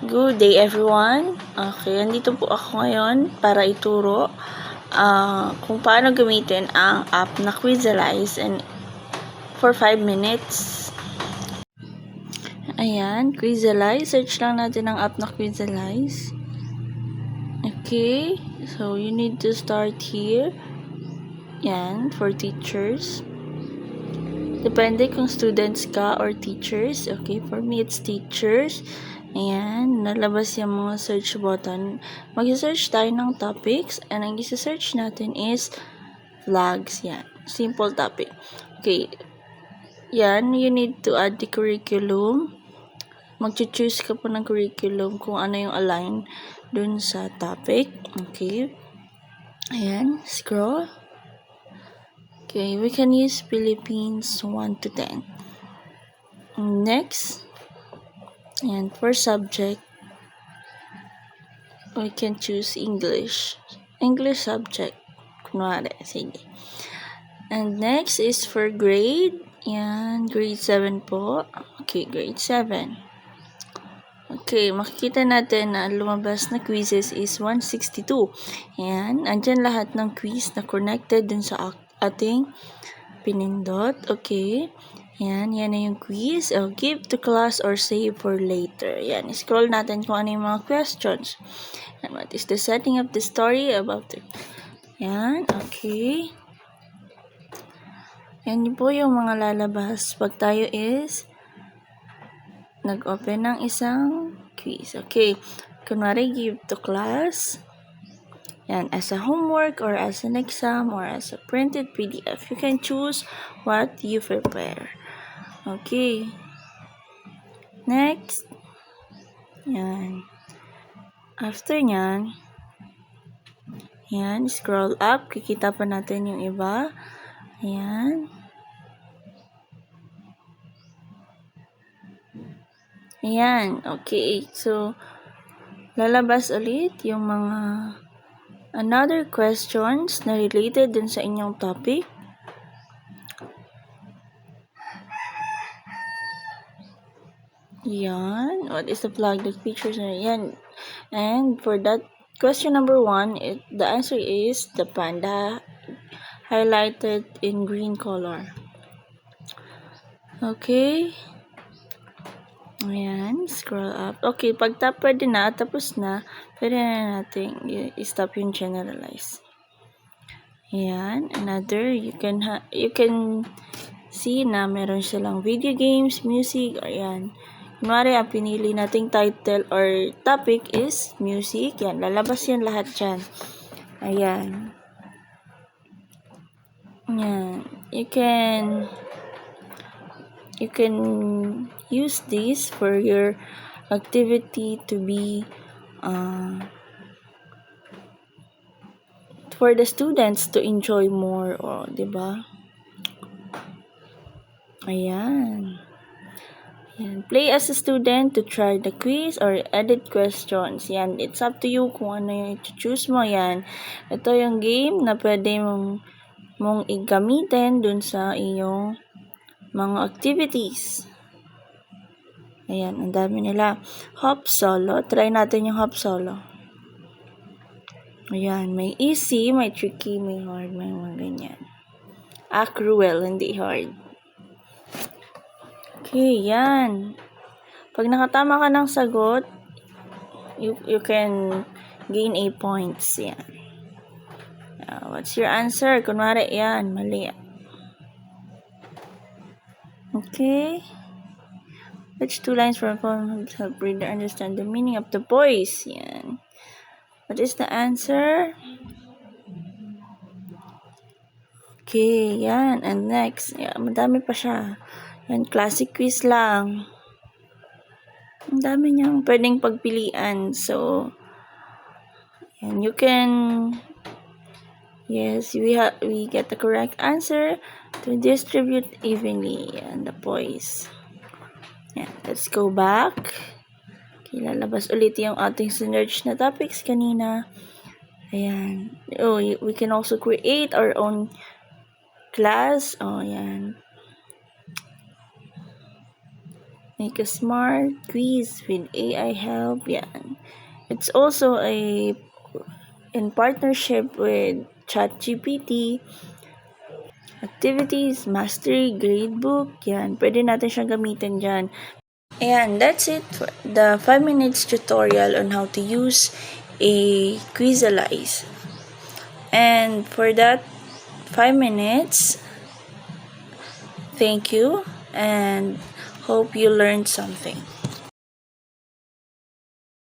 Good day everyone. Okay, andito po ako ngayon para ituro kung paano gamitin ang app na Quizalize and for 5 minutes. Ayan, Quizalize. Search lang natin ang app na Quizalize. Okay, so you need to start here. Yan, for teachers. Depende kung students ka or teachers. Okay, for me it's teachers. Ayan, nalabas yung mga search button. Mag-search tayo ng topics and ang isa-search natin is flags. Yan, simple topic. Okay, yan, you need to add the curriculum. Mag-choose ka po ng curriculum kung ano yung align dun sa topic. Okay, ayan, scroll. Okay, we can use Philippines 1 to 10. Next, and for subject, we can choose English subject. Kunwari, sige. And next is for grade. Yan, grade 7 po. Okay, grade 7. Okay, makikita natin na lumabas na quizzes is 162. Yan, andyan lahat ng quiz na connected dun sa ating pinindot. Okay. Yan na yung quiz. Give to class or save for later. Yan, scroll natin kung ano yung mga questions. And what is the setting of the story about it? Yan, okay. Yan po yung mga lalabas pag tayo is nag-open ng isang quiz. Okay, kunwari give to class. Yan, as a homework or as an exam or as a printed PDF. You can choose what you prepare. Okay. Next. Yan. After nyan, yan, scroll up. Kikita pa natin yung iba. Ayan. Ayan. Okay. So, lalabas ulit yung mga another questions na related dun sa inyong topic. Yan. What is the flag that features? Yan. And for that question number 1, the answer is the panda highlighted in green color. Okay. Ayan, scroll up. Okay, pag pwede na, tapos na, pwede na natin i-stop yung generalize. Ayan, another, you can see na meron silang video games, music, ayan. Kunwari, ang pinili nating title or topic is music. Yan, lalabas yan lahat dyan. Ayan. Yan. You can use this for your activity to be for the students to enjoy more, diba? Ayan. Yan. Play as a student to try the quiz or edit questions. Yan, it's up to you kung ano yung i-choose mo. Yan. Ito yung game na pwede mong igamitin dun sa iyong mga activities. Ayan, ang dami nila. Hop solo. Try natin yung hop solo. Ayan, may easy, may tricky, may hard, may mga ganyan. Cruel, hindi hard. Okay, yan. Pag nakatama ka ng sagot, you can gain a points. Yan. What's your answer? Kunwari, yan, mali. Okay. Which two lines from a poem help reader understand the meaning of the voice? Yan. What is the answer? Okay, yan. And next, yan, madami pa siya. Yan, classic quiz lang. Ang dami niyang pwedeng pagpilian. So, yan, you can, yes, we get the correct answer to distribute evenly. Yan, the poise. Yan, let's go back. Okay, lalabas ulit yung ating sinerge na topics kanina. Ayan. Oh, we can also create our own class. Oh, yan. Make a smart quiz with AI help. Yan. It's also in partnership with ChatGPT. Activities, mastery, gradebook. Yan. Pwede natin siyang gamitin dyan. And that's it for the 5 minutes tutorial on how to use a Quizalize. And for that 5 minutes, thank you and hope you learned something.